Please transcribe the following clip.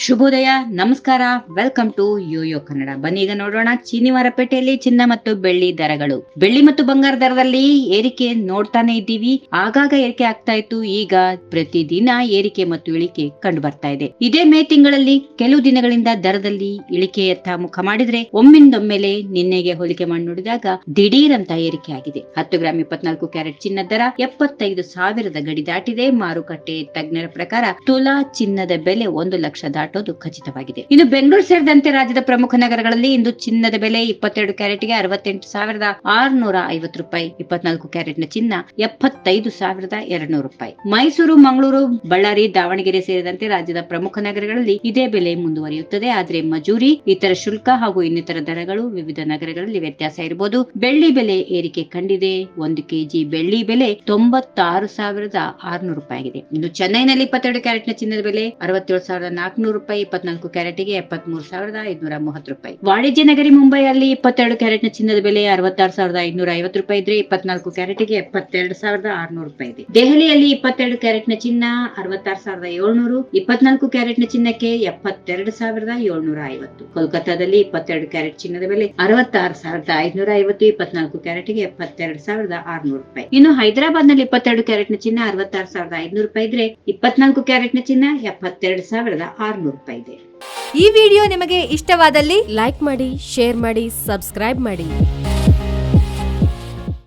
ಶುಭೋದಯ, ನಮಸ್ಕಾರ, welcome to Yoyo Kannada. ಬನ್ನಿ ಈಗ ನೋಡೋಣ ಚಿನಿವಾರಪೇಟೆಯಲ್ಲಿ ಚಿನ್ನ ಮತ್ತು ಬೆಳ್ಳಿ ದರಗಳು. ಬೆಳ್ಳಿ ಮತ್ತು ಬಂಗಾರ ದರದಲ್ಲಿ ಏರಿಕೆ ನೋಡ್ತಾನೆ ಇದ್ದೀವಿ. ಆಗಾಗ ಏರಿಕೆ ಆಗ್ತಾ ಇತ್ತು. ಈಗ ಪ್ರತಿದಿನ ಏರಿಕೆ ಮತ್ತು ಇಳಿಕೆ ಕಂಡು ಬರ್ತಾ ಇದೆ. ಇದೇ ಮೇ ತಿಂಗಳಲ್ಲಿ ಕೆಲವು ದಿನಗಳಿಂದ ದರದಲ್ಲಿ ಇಳಿಕೆಯತ್ತ ಮುಖ ಮಾಡಿದ್ರೆ ಒಮ್ಮಿಂದೊಮ್ಮೆಲೆ ನಿನ್ನೆಗೆ ಹೋಲಿಕೆ ಮಾಡಿ ನೋಡಿದಾಗ ದಿಢೀರ್ ಅಂತ ಏರಿಕೆ ಆಗಿದೆ. 10 ಗ್ರಾಂ 24 ಕ್ಯಾರೆಟ್ ಚಿನ್ನ ದರ 75,000 ಗಡಿ ದಾಟಿದೆ. ಮಾರುಕಟ್ಟೆ ತಜ್ಞರ ಪ್ರಕಾರ ತುಲಾ ಚಿನ್ನದ ಬೆಲೆ 1 ಲಕ್ಷ ದಾಟೋದು ಖಚಿತವಾಗಿದೆ. ಇನ್ನು ಬೆಂಗಳೂರು ಸೇರಿದಂತೆ ರಾಜ್ಯದ ಪ್ರಮುಖ ನಗರಗಳಲ್ಲಿ ಇಂದು ಚಿನ್ನದ ಬೆಲೆ 22 ಕ್ಯಾರೆಟ್ಗೆ 68,650 ರೂಪಾಯಿ, 24 ಕ್ಯಾರೆಟ್ ನ ಚಿನ್ನ 75,200 ರೂಪಾಯಿ. ಮೈಸೂರು, ಮಂಗಳೂರು, ಬಳ್ಳಾರಿ, ದಾವಣಗೆರೆ ಸೇರಿದಂತೆ ರಾಜ್ಯದ ಪ್ರಮುಖ ನಗರಗಳಲ್ಲಿ ಇದೇ ಬೆಲೆ ಮುಂದುವರಿಯುತ್ತದೆ. ಆದ್ರೆ ಮಜೂರಿ, ಇತರ ಶುಲ್ಕ ಹಾಗೂ ಇನ್ನಿತರ ದರಗಳು ವಿವಿಧ ನಗರಗಳಲ್ಲಿ ವ್ಯತ್ಯಾಸ ಇರಬಹುದು. ಬೆಳ್ಳಿ ಬೆಲೆ ಏರಿಕೆ ಕಂಡಿದೆ. 1 ಕೆಜಿ ಬೆಳ್ಳಿ ಬೆಲೆ 96,600 ರೂಪಾಯಿ ಆಗಿದೆ. ಇನ್ನು ಚೆನ್ನೈನಲ್ಲಿ 22 ಕ್ಯಾರೆಟ್ ನ ಚಿನ್ನದ ಬೆಲೆ 67,400 ರೂಪಾಯಿ, 24 ಕ್ಯಾರೆಟ್ಗೆ 73,530 ರೂಪಾಯಿ. ವಾಣಿಜ್ಯ ನಗರಿ ಮುಂಬೈಯಲ್ಲಿ 22 ಕ್ಯಾರೆಟ್ ನ ಚಿನ್ನದ ಬೆಲೆ 66,550 ರೂಪಾಯಿ ಇದ್ರೆ 24 ಕ್ಯಾರೆಟ್ಗೆ 72,600 ರೂಪಾಯಿ ಇದೆ. ದೆಹಲಿಯಲ್ಲಿ 22 ಕ್ಯಾರೆಟ್ ನ ಚಿನ್ನ 66,700, 24 ಕ್ಯಾರೆಟ್ ನ ಚಿನ್ನಕ್ಕೆ 72,750. ಕೋಲ್ಕತ್ತಾದಲ್ಲಿ 22 ಕ್ಯಾರೆಟ್ ಚಿನ್ನದ ಬೆಲೆ 66,550, 24 ಕ್ಯಾರೆಟ್ಗೆ 72,600 ರೂಪಾಯಿ. ಇನ್ನು ಹೈದರಾಬಾದ್ ನಲ್ಲಿ 22 ಕ್ಯಾರೆಟ್ ನ ಚಿನ್ನ 66,500 ರೂಪಾಯಿ ಇದ್ರೆ 24 ಕ್ಯಾರೆಟ್ ನ ಚಿನ್ನ 72,600 ರೂಪಾಯಿ ಇದೆ. ಈ ವಿಡಿಯೋ ನಿಮಗೆ ಇಷ್ಟವಾದಲ್ಲಿ ಲೈಕ್ ಮಾಡಿ, ಶೇರ್ ಮಾಡಿ, ಸಬ್ಸ್ಕ್ರೈಬ್ ಮಾಡಿ.